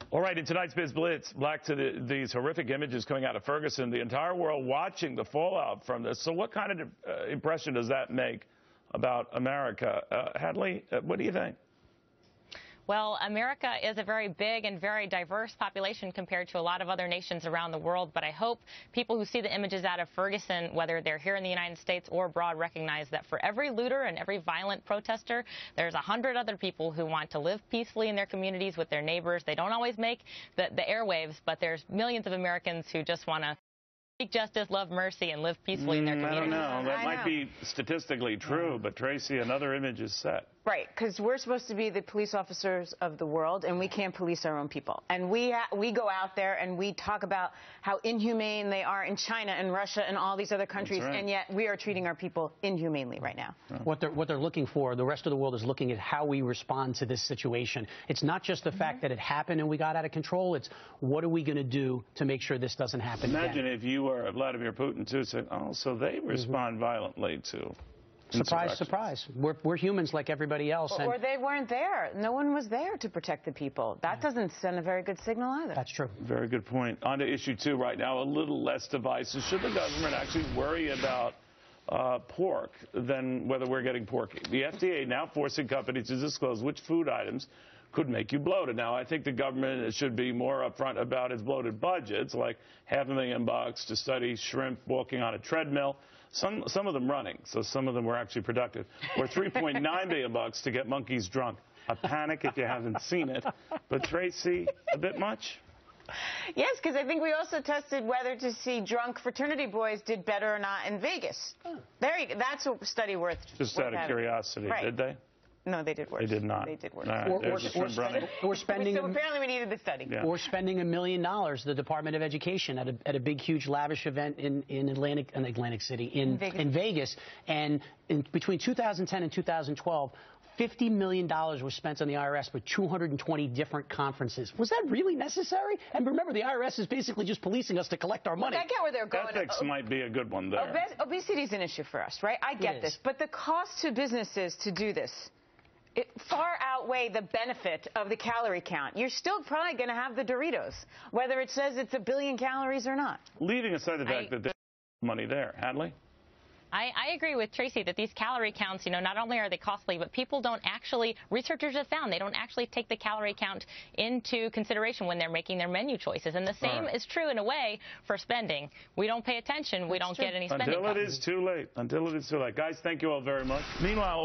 All right, in tonight's Biz Blitz, back to these horrific images coming out of Ferguson, the entire world watching the fallout from this. So what kind of impression does that make about America? Hadley, what do you think? Well, America is a very big and very diverse population compared to a lot of other nations around the world, but I hope people who see the images out of Ferguson, whether they're here in the United States or abroad, recognize that for every looter and every violent protester, there's 100 other people who want to live peacefully in their communities with their neighbors. They don't always make the airwaves, but there's millions of Americans who just want to seek justice, love mercy, and live peacefully in their communities. I don't know. That might be statistically true, but Tracy, another image is set. Right, because we're supposed to be the police officers of the world, and we can't police our own people. And we go out there and we talk about how inhumane they are in China and Russia and all these other countries, right. And yet we are treating our people inhumanely right now. What they're looking for, the rest of the world is looking at how we respond to this situation. It's not just the fact that it happened and we got out of control. It's what are we going to do to make sure this doesn't happen Imagine again. if you were Vladimir Putin, too, saying, oh, so they respond violently to Surprise, surprise. We're humans like everybody else. Or they weren't there. No one was there to protect the people. That doesn't send a very good signal either. That's true. Very good point. On to issue 2 right now, a little less divisive. Should the government actually worry about pork than whether we're getting porky? The FDA now forcing companies to disclose which food items could make you bloated. Now, I think the government should be more upfront about its bloated budgets, like $500,000 to study shrimp walking on a treadmill. Some of them running, so some of them were actually productive. Or $3.9 billion to get monkeys drunk. A panic if you haven't seen it. But Tracy, a bit much? Yes, because I think we also tested whether to see drunk fraternity boys did better or not in Vegas. There you go. That's a study worth. Just out of curiosity, right. Did they? No, they did worse. They did not. They did worse. Right, we're spending. So apparently we needed the study. Yeah. We're spending $1 million, the Department of Education, at a big, huge, lavish event in Atlantic City, in Vegas. And between 2010 and 2012, $50 million was spent on the IRS for 220 different conferences. Was that really necessary? And remember, the IRS is basically just policing us to collect our money. Look, I get where they're going. Ethics might be a good one there. Obesity is an issue for us, right? I get this. But the cost to businesses to do this, it far outweigh the benefit of the calorie count. You're still probably going to have the Doritos, whether it says it's 1 billion calories or not. Leaving aside the fact that there's money there. Hadley? I agree with Tracy that these calorie counts, not only are they costly, but people don't actually, researchers have found, they don't actually take the calorie count into consideration when they're making their menu choices. And the same is true, in a way, for spending. We don't pay attention. We don't get any spending. Until it is too late. Until it is too late. Guys, thank you all very much. Meanwhile,